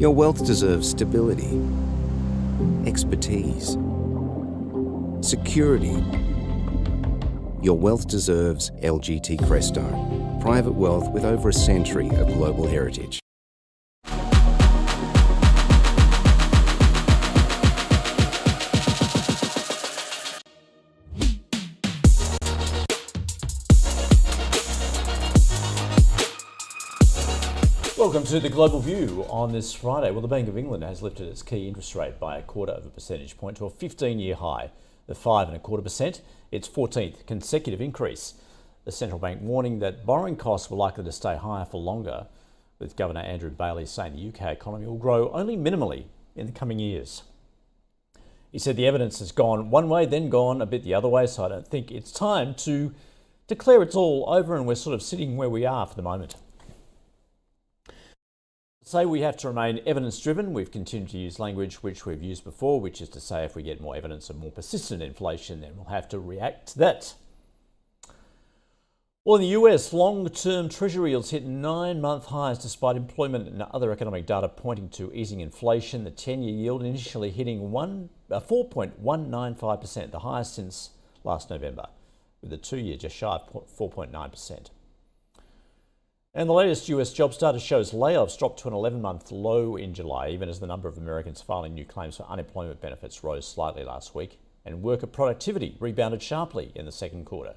Your wealth deserves stability, expertise, security. Your wealth deserves LGT Crestone, private wealth with over a century of global heritage. Welcome to the Global View on this Friday. Well, the Bank of England has lifted its key interest rate by 1/4 percentage point to a 15-year high of 5.25%, its 14th consecutive increase. The central bank warning that borrowing costs were likely to stay higher for longer, with Governor Andrew Bailey saying the UK economy will grow only minimally in the coming years. He said the evidence has gone one way, then gone a bit the other way, so I don't think it's time to declare it's all over and we're sort of sitting where we are for the moment. Say we have to remain evidence-driven. We've continued to use language which we've used before, which is to say if we get more evidence of more persistent inflation, then we'll have to react to that. Well, in the US, long-term Treasury yields hit 9-month highs despite employment and other economic data pointing to easing inflation. The 10-year yield initially hitting 4.195%, the highest since last November, with the 2-year just shy of 4.9%. And the latest US jobs data shows layoffs dropped to an 11-month low in July, even as the number of Americans filing new claims for unemployment benefits rose slightly last week, and worker productivity rebounded sharply in the second quarter,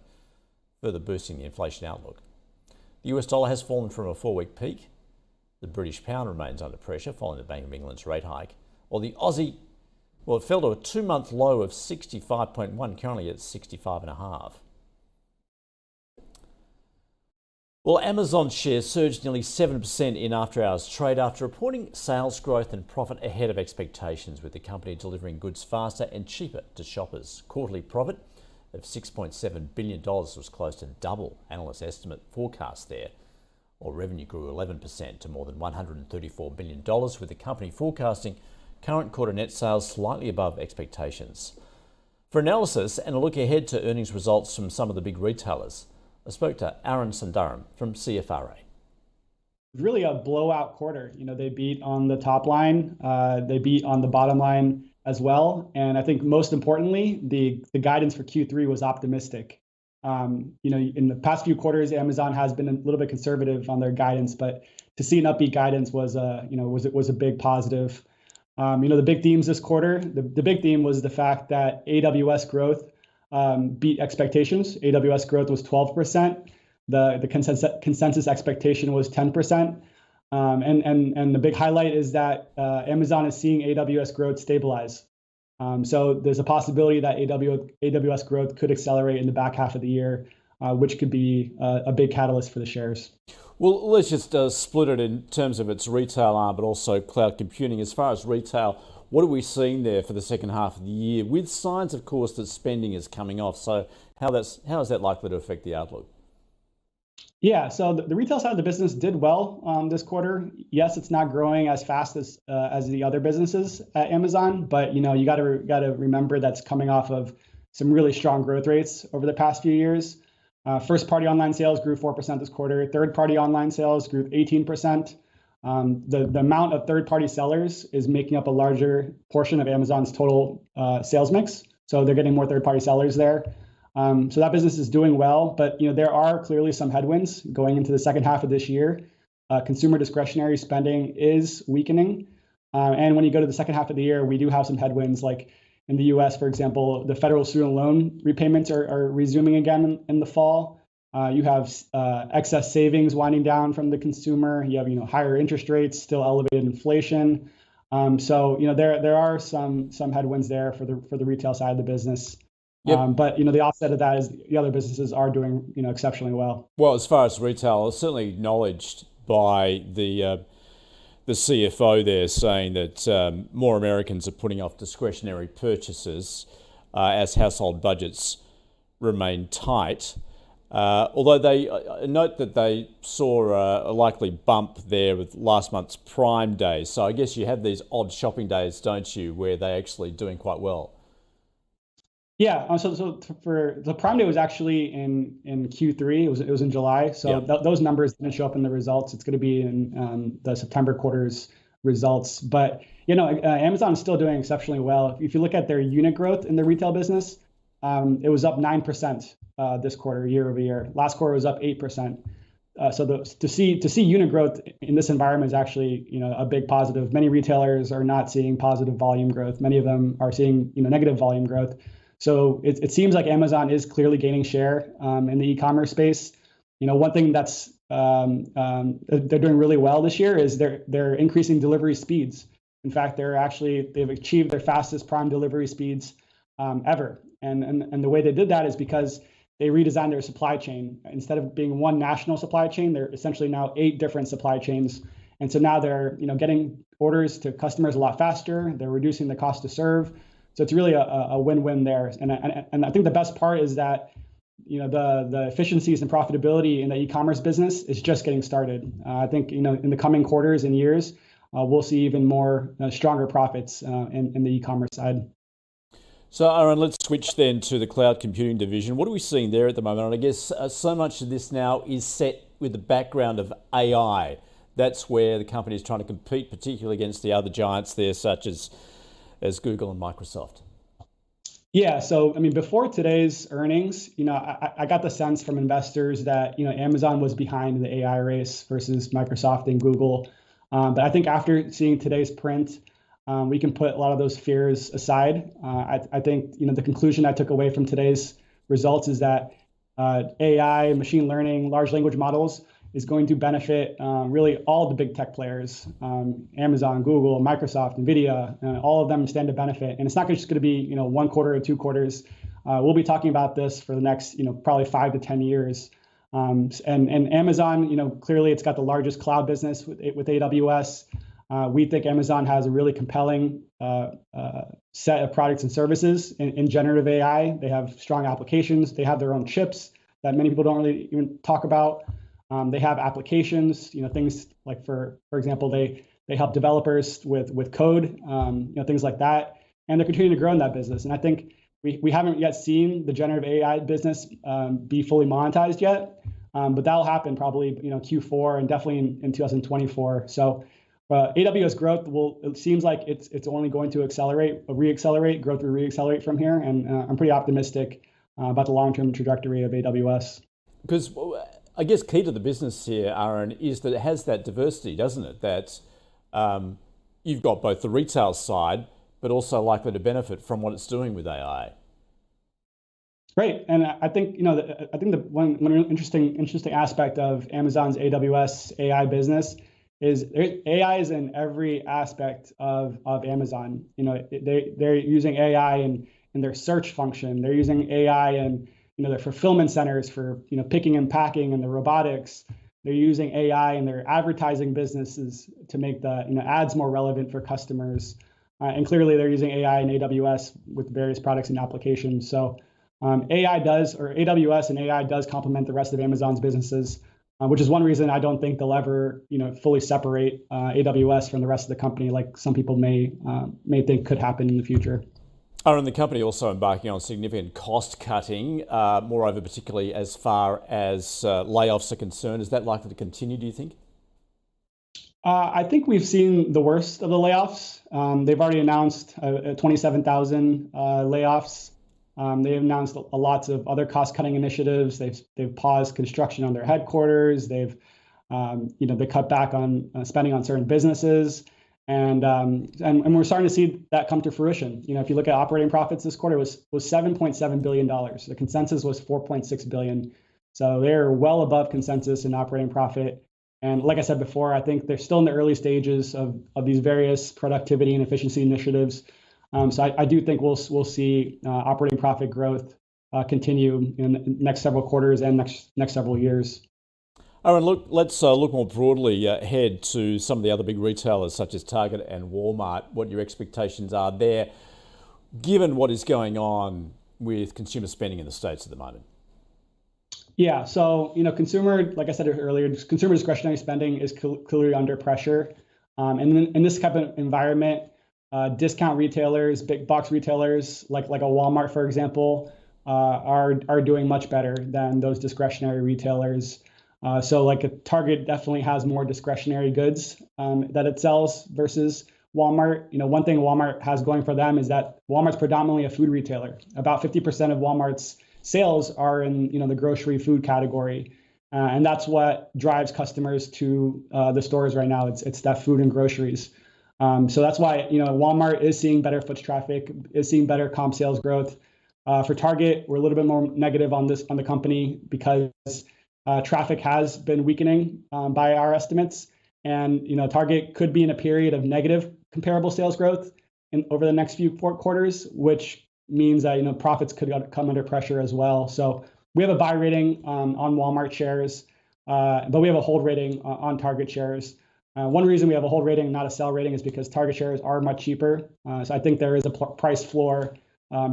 further boosting the inflation outlook. The US dollar has fallen from a 4-week peak. The British pound remains under pressure following the Bank of England's rate hike, while the Aussie, well, it fell to a 2-month low of 65.1, currently at 65.5. Well, Amazon shares surged nearly 7% in after-hours trade after reporting sales growth and profit ahead of expectations, with the company delivering goods faster and cheaper to shoppers. Quarterly profit of $6.7 billion was close to double analyst estimate forecast there, while revenue grew 11% to more than $134 billion, with the company forecasting current quarter net sales slightly above expectations. For analysis and a look ahead to earnings results from some of the big retailers, I spoke to Aaron Sundaram from CFRA. Really a blowout quarter. They beat on the top line, they beat on the bottom line as well. And I think most importantly, the guidance for Q3 was optimistic. In the past few quarters, Amazon has been a little bit conservative on their guidance, but to see an upbeat guidance was a big positive. The big themes this quarter, the big theme was the fact that AWS growth beat expectations. AWS growth was 12%. The consensus expectation was 10%. And the big highlight is that Amazon is seeing AWS growth stabilize. So there's a possibility that AWS growth could accelerate in the back half of the year, which could be a big catalyst for the shares. Well, let's just split it in terms of its retail arm, but also cloud computing. As far as retail, what are we seeing there for the second half of the year, with signs, of course, that spending is coming off? So how is that likely to affect the outlook? Yeah, so the retail side of the business did well this quarter. Yes, it's not growing as fast as the other businesses at Amazon, but you got to remember that's coming off of some really strong growth rates over the past few years. First-party online sales grew 4% this quarter. Third-party online sales grew 18%. The amount of third-party sellers is making up a larger portion of Amazon's total sales mix. So they're getting more third-party sellers there. So that business is doing well, but there are clearly some headwinds going into the second half of this year. Consumer discretionary spending is weakening. And when you go to the second half of the year, we do have some headwinds, like in the US, for example, the federal student loan repayments are resuming again in the fall. You have excess savings winding down from the consumer. You have higher interest rates, still elevated inflation. So there are some headwinds there for the retail side of the business. Yep. But the offset of that is the other businesses are doing exceptionally well. Well, as far as retail, it's certainly acknowledged by the CFO there, saying that more Americans are putting off discretionary purchases as household budgets remain tight. Although they note that they saw a likely bump there with last month's Prime Day. So I guess you have these odd shopping days, don't you, where they're actually doing quite well. Yeah, so for the Prime Day was actually in Q3. It was in July. So those numbers didn't show up in the results. It's going to be in the September quarter's results. But Amazon is still doing exceptionally well. If you look at their unit growth in the retail business, it was up 9% this quarter, year over year. Last quarter was up 8%. So to see unit growth in this environment is actually a big positive. Many retailers are not seeing positive volume growth. Many of them are seeing negative volume growth. So it seems like Amazon is clearly gaining share in the e-commerce space. One thing that's they're doing really well this year is they're increasing delivery speeds. In fact, they've achieved their fastest Prime delivery speeds ever. And the way they did that is because they redesigned their supply chain. Instead of being one national supply chain, they're essentially now 8 different supply chains. And so now they're getting orders to customers a lot faster. They're reducing the cost to serve. So it's really a win-win there. And I think the best part is that the efficiencies and profitability in the e-commerce business is just getting started. I think in the coming quarters and years, we'll see even more stronger profits in the e-commerce side. So, Aaron, let's switch then to the cloud computing division. What are we seeing there at the moment? And I guess so much of this now is set with the background of AI. That's where the company is trying to compete, particularly against the other giants there, such as Google and Microsoft. Yeah, so before today's earnings, I got the sense from investors that Amazon was behind the AI race versus Microsoft and Google. But I think after seeing today's print, we can put a lot of those fears aside. I think the conclusion I took away from today's results is that AI, machine learning, large language models is going to benefit really all the big tech players, Amazon, Google, Microsoft, NVIDIA, all of them stand to benefit. And it's not just going to be 1 quarter or 2 quarters. We'll be talking about this for the next probably 5 to 10 years. And Amazon, clearly it's got the largest cloud business with AWS. We think Amazon has a really compelling set of products and services in generative AI. They have strong applications. They have their own chips that many people don't really even talk about. They have applications, things like, for example, they help developers with code, things like that. And they're continuing to grow in that business. And I think we haven't yet seen the generative AI business be fully monetized yet, but that'll happen probably Q4 and definitely in 2024. So AWS growth it seems like it's only going to reaccelerate, growth will reaccelerate from here. And I'm pretty optimistic about the long-term trajectory of AWS. Because I guess key to the business here, Aaron, is that it has that diversity, doesn't it? That you've got both the retail side, but also likely to benefit from what it's doing with AI. Right, and I think the one interesting aspect of Amazon's AWS AI business is AI is in every aspect of Amazon. They're using AI in their search function. They're using AI in their fulfillment centers for picking and packing and the robotics. They're using AI in their advertising businesses to make the ads more relevant for customers. And clearly they're using AI in AWS with various products and applications. So AWS and AI does complement the rest of Amazon's businesses, which is one reason I don't think they'll ever fully separate AWS from the rest of the company, like some people may think could happen in the future. Aaron, the company also embarking on significant cost cutting, moreover, particularly as far as layoffs are concerned. Is that likely to continue, do you think? I think we've seen the worst of the layoffs. They've already announced 27,000 layoffs. They've announced lots of other cost-cutting initiatives. They've paused construction on their headquarters. They cut back on spending on certain businesses. And we're starting to see that come to fruition. If you look at operating profits this quarter, was $7.7 billion. The consensus was $4.6 billion. So they're well above consensus in operating profit. And like I said before, I think they're still in the early stages of these various productivity and efficiency initiatives. So I do think we'll see operating profit growth continue in the next several quarters and next several years. Aaron, let's look more broadly ahead to some of the other big retailers such as Target and Walmart, what your expectations are there, given what is going on with consumer spending in the States at the moment. Yeah, so like I said earlier, consumer discretionary spending is clearly under pressure. And in this type of environment, discount retailers, big box retailers like a Walmart, for example, are doing much better than those discretionary retailers. So like a Target definitely has more discretionary goods that it sells versus Walmart. One thing Walmart has going for them is that Walmart's predominantly a food retailer. About 50% of Walmart's sales are in the grocery food category. And that's what drives customers to the stores right now. It's that food and groceries. So that's why Walmart is seeing better foot traffic, is seeing better comp sales growth. For Target, we're a little bit more negative on the company because traffic has been weakening by our estimates, and Target could be in a period of negative comparable sales growth over the next few quarters, which means that profits could come under pressure as well. So we have a buy rating on Walmart shares, but we have a hold rating on Target shares. One reason we have a hold rating, not a sell rating, is because Target shares are much cheaper. So I think there is a price floor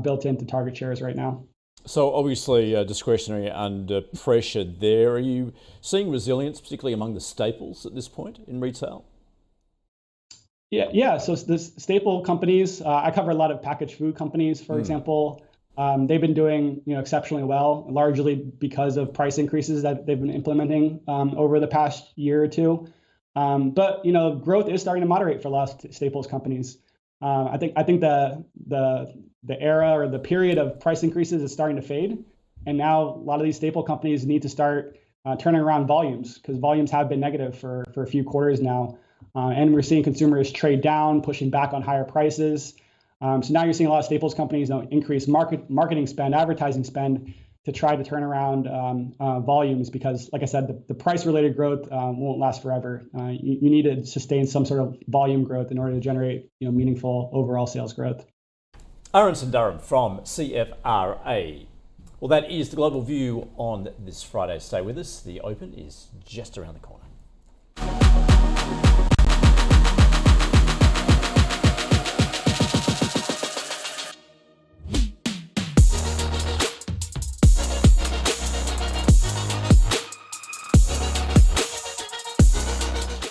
built into Target shares right now. So obviously discretionary under pressure there. Are you seeing resilience, particularly among the staples at this point in retail? Yeah. So the staple companies, I cover a lot of packaged food companies, for example. They've been doing exceptionally well, largely because of price increases that they've been implementing over the past year or two. But growth is starting to moderate for a lot of staples companies. I think the era or the period of price increases is starting to fade, and now a lot of these staple companies need to start turning around volumes, because volumes have been negative for a few quarters now, and we're seeing consumers trade down, pushing back on higher prices. So now you're seeing a lot of staples companies increase marketing spend, advertising spend, to try to turn around volumes, because, like I said, the price-related growth won't last forever. You need to sustain some sort of volume growth in order to generate meaningful overall sales growth. Aronson Durham from CFRA. Well, that is the global view on this Friday. Stay with us. The open is just around the corner.